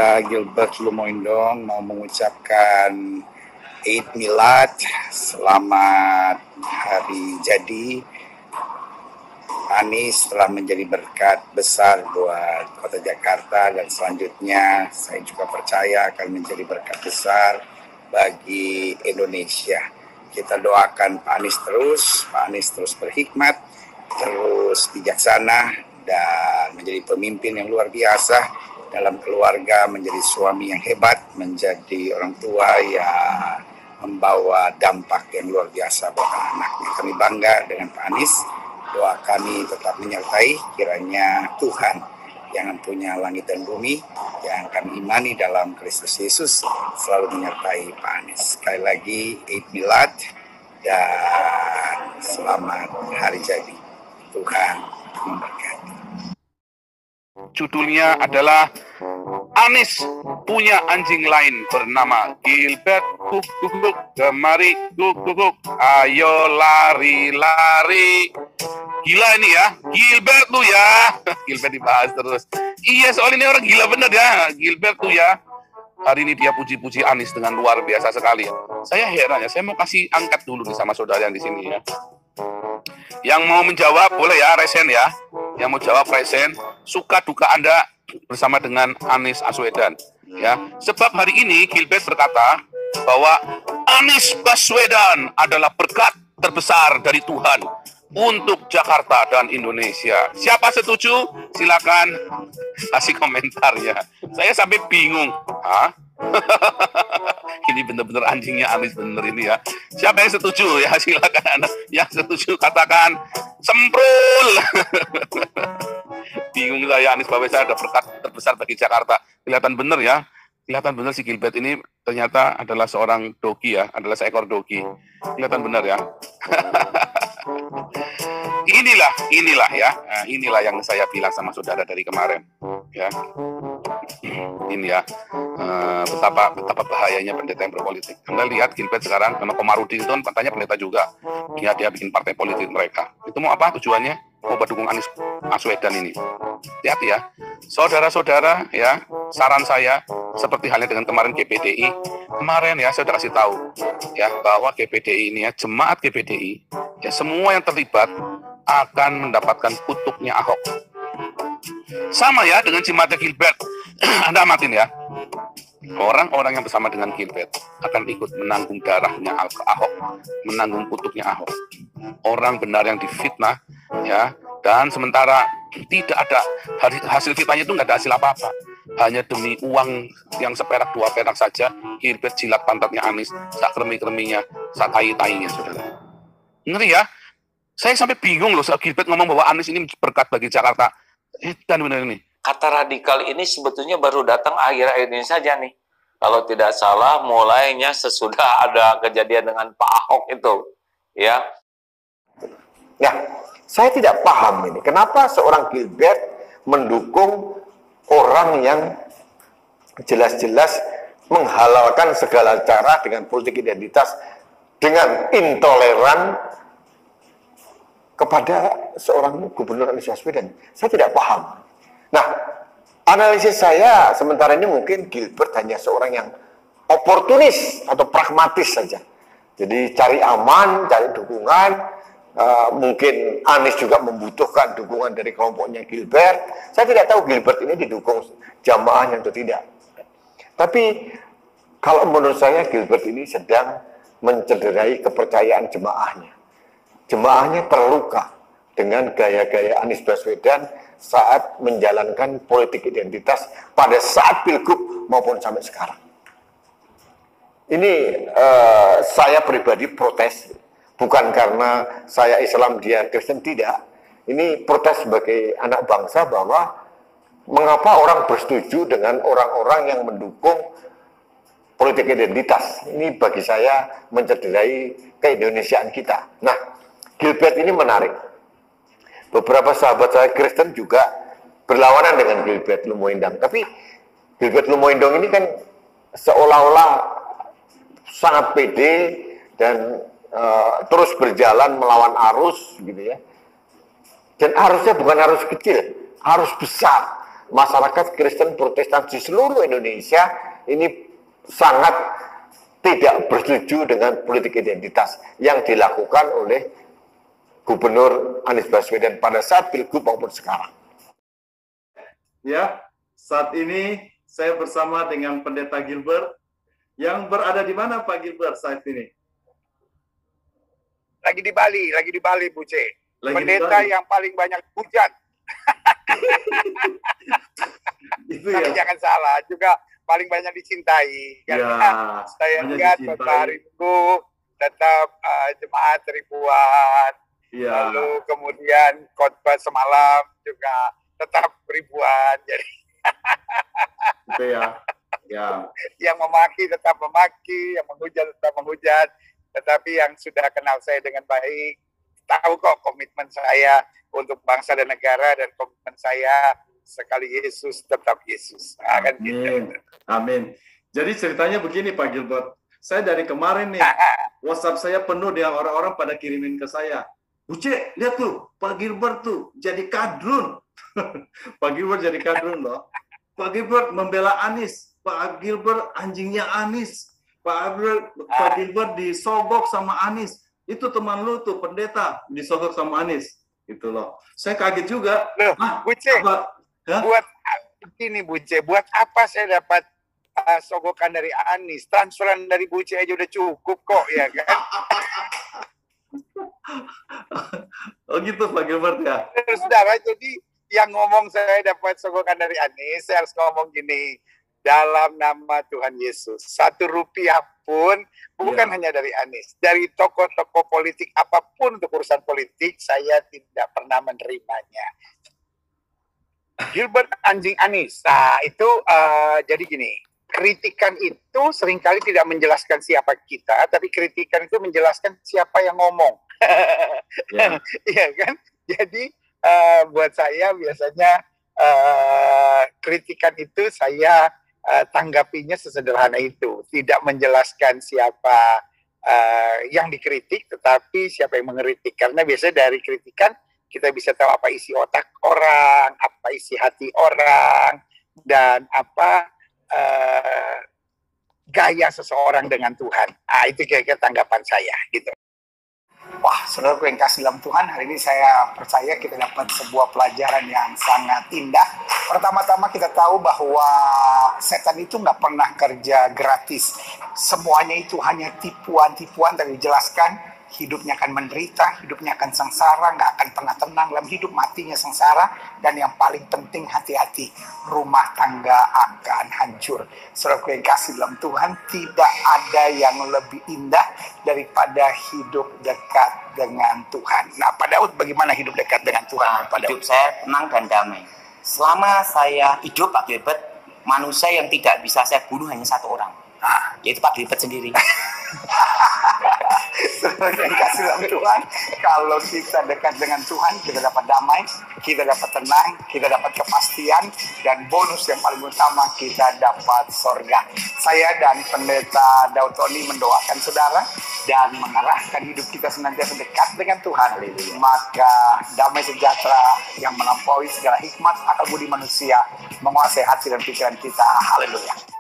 Pendeta Gilbert Lumoindong mau mengucapkan Eid Milad, selamat hari jadi. Anies telah menjadi berkat besar buat Kota Jakarta dan selanjutnya saya juga percaya akan menjadi berkat besar bagi Indonesia. Kita doakan Pak Anies terus berhikmat, terus bijaksana, dan menjadi pemimpin yang luar biasa dalam keluarga, menjadi suami yang hebat, menjadi orang tua yang membawa dampak yang luar biasa buat anak-anaknya. Kami bangga dengan Pak Anies. Doa kami tetap menyertai, kiranya Tuhan yang punya langit dan bumi, yang kami imani dalam Kristus Yesus, selalu menyertai Pak Anies. Sekali lagi, Eid Milad, dan selamat hari jadi. Tuhan memberkati. Judulnya adalah Anies punya anjing lain bernama Gilbert. Guk guk guk, kemari guk guk guk, ayo lari lari. Gila ini ya, Gilbert tuh ya. Gilbert dibahas terus. Iya, soal ini orang gila bener ya, Gilbert tuh ya. Hari ini dia puji-puji Anies dengan luar biasa sekali. Saya heran ya, saya mau kasih angkat dulu nih sama saudara yang di sini ya. Yang mau menjawab boleh ya, resen ya. Yang mau jawab resen, suka duka Anda bersama dengan Anies Baswedan ya. Sebab hari ini Gilbert berkata bahwa Anies Baswedan adalah berkat terbesar dari Tuhan untuk Jakarta dan Indonesia. Siapa setuju? Silakan kasih komentarnya. Saya sampai bingung. Hah? Ini benar-benar anjingnya Anies bener ini ya. Siapa yang setuju ya? Silakan. Yang setuju katakan semprul. Bingung saya, Anies Baswedan ada berkat terbesar bagi Jakarta. Kelihatan bener ya. Kelihatan bener si Gilbert ini ternyata adalah seorang dogi ya, adalah seekor dogi. Kelihatan bener ya. Inilah ya. Nah, inilah yang saya bilang sama saudara dari kemarin ya. Ini ya, betapa bahayanya pendeta yang berpolitik. Anda lihat Gilbert sekarang, karena Komarudin itu kan katanya pendeta juga. Dia bikin partai politik mereka. Itu mau apa tujuannya? Mau mendukung Anies Baswedan ini. Hati-hati ya. Saudara-saudara ya, saran saya, seperti halnya dengan kemarin GPDI. Kemarin ya, saya sudah kasih tahu ya, bahwa GPDI ini ya, jemaat GPDI, ya semua yang terlibat akan mendapatkan kutuknya Ahok. Sama ya dengan jemaatnya Gilbert. Anda amatin ya. Orang-orang yang bersama dengan Gilbert akan ikut menanggung darahnya Ahok, menanggung kutuknya Ahok. Orang benar yang difitnah ya, dan sementara tidak ada hasil fitnahnya itu nggak ada hasil apa-apa. Hanya demi uang yang seperak dua perak saja, Gilbert jilat pantatnya Anies, sak kremi-kreminya, sak tai-tainya, saudara. Ngeri ya. Saya sampai bingung loh saat Gilbert ngomong bahwa Anies ini berkat bagi Jakarta. Dan benar ini. Kata radikal ini sebetulnya baru datang akhir-akhir ini saja nih. Kalau tidak salah mulainya sesudah ada kejadian dengan Pak Ahok itu. Ya. Ya, saya tidak paham ini. Kenapa seorang Gilbert mendukung orang yang jelas-jelas menghalalkan segala cara dengan politik identitas, dengan intoleran kepada seorang gubernur Anies Baswedan. Saya tidak paham. Nah, analisis saya sementara ini mungkin Gilbert hanya seorang yang oportunis atau pragmatis saja. Jadi cari aman, cari dukungan. Mungkin Anies juga membutuhkan dukungan dari kelompoknya Gilbert. Saya tidak tahu Gilbert ini didukung jamaahnya atau tidak. Tapi kalau menurut saya Gilbert ini sedang mencederai kepercayaan jemaahnya. Jemaahnya terluka dengan gaya-gaya Anies Baswedan saat menjalankan politik identitas pada saat pilgub maupun sampai sekarang. Ini saya pribadi protes, bukan karena saya Islam dia Kristen, tidak. Ini protes sebagai anak bangsa bahwa mengapa orang bersetuju dengan orang-orang yang mendukung politik identitas. Ini bagi saya mencederai keindonesiaan kita. Nah, Gilbert ini menarik. Beberapa sahabat saya Kristen juga berlawanan dengan Gilbert Lumoindong. Tapi Gilbert Lumoindong ini kan seolah-olah sangat pede dan terus berjalan melawan arus gitu ya. Dan arusnya bukan arus kecil, arus besar. masyarakat Kristen Protestan di seluruh Indonesia ini sangat tidak bersetuju dengan politik identitas yang dilakukan oleh Gubernur Anies Baswedan pada saat Pilgub maupun sekarang. Ya, saat ini saya bersama dengan Pendeta Gilbert yang berada di mana Pak Gilbert saat ini? Lagi di Bali Bu C. di Pendeta Bali. yang paling banyak hujan. Itu Tapi ya. jangan salah, juga paling banyak dicintai. Karena saya banyak lihat dicintai. kemarinku tetap jemaat ribuan. Ya. Lalu kemudian khotbah semalam juga tetap ribuan. Jadi Itu ya. Ya. yang memaki tetap memaki, yang menghujat tetap menghujat. Tetapi yang sudah kenal saya dengan baik, tahu kok komitmen saya untuk bangsa dan negara, dan komitmen saya sekali Yesus tetap Yesus. Akan Amin. Amin. Jadi ceritanya begini Pak Gilbert. Saya dari kemarin nih, WhatsApp saya penuh dengan orang-orang pada kirimin ke saya. Uce, lihat tuh, Pak Gilbert tuh jadi kadrun. Pak Gilbert jadi kadrun loh. Pak Gilbert membela Anies. Pak Gilbert anjingnya Anies. Pak Gilbert disogok sama Anies. Itu teman lu tuh, pendeta, disogok sama Anies. Gitu loh. Saya kaget juga. Loh, Bu C, Hah? buat ini Bu C, buat apa saya dapat sogokan dari Anies? Transferan dari Bu C aja udah cukup kok, ya kan? Oh gitu Pak Gilbert ya. Saudara, jadi yang ngomong saya dapat sogokan dari Anies, saya harus ngomong gini, dalam nama Tuhan Yesus, 1 rupiah pun bukan hanya dari Anies, dari tokoh-tokoh politik apapun untuk urusan politik, saya tidak pernah menerimanya. Gilbert anjing Anies, nah itu jadi gini, kritikan itu seringkali tidak menjelaskan siapa kita, tapi kritikan itu menjelaskan siapa yang ngomong. Iya kan? Jadi buat saya biasanya kritikan itu saya tanggapinya sesederhana itu, tidak menjelaskan siapa yang dikritik, tetapi siapa yang mengkritik. Karena biasanya dari kritikan kita bisa tahu apa isi otak orang, apa isi hati orang, dan apa gaya seseorang dengan Tuhan. Nah, itu kira-kira tanggapan saya gitu. Wah, saudaraku yang kasih dalam Tuhan, hari ini saya percaya kita dapat sebuah pelajaran yang sangat indah. Pertama-tama kita tahu bahwa setan itu nggak pernah kerja gratis. Semuanya itu hanya tipuan-tipuan, dan dijelaskan hidupnya akan menderita, hidupnya akan sengsara, nggak akan pernah tenang dalam hidup, matinya sengsara, dan yang paling penting hati-hati, rumah tangga akan hancur. Saudaraku yang kasih dalam Tuhan, tidak ada yang lebih indah daripada hidup dekat dengan Tuhan. Nah, Pak Daud, bagaimana hidup dekat dengan Tuhan? Pak Daud? Hidup saya tenang dan damai. Selama saya hidup, Pak Gilbert, manusia yang tidak bisa saya bunuh hanya satu orang, yaitu Pak Gilbert sendiri. Saudara yang kasih dalam Tuhan, kalau kita dekat dengan Tuhan, kita dapat damai, kita dapat tenang, kita dapat kepastian, dan bonus yang paling utama, kita dapat sorga. Saya dan Pendeta Daud Tony mendoakan saudara dan mengarahkan hidup kita senantiasa dekat dengan Tuhan. Maka damai sejahtera yang melampaui segala hikmat, akal budi manusia menguasai hati dan pikiran kita. Haleluya.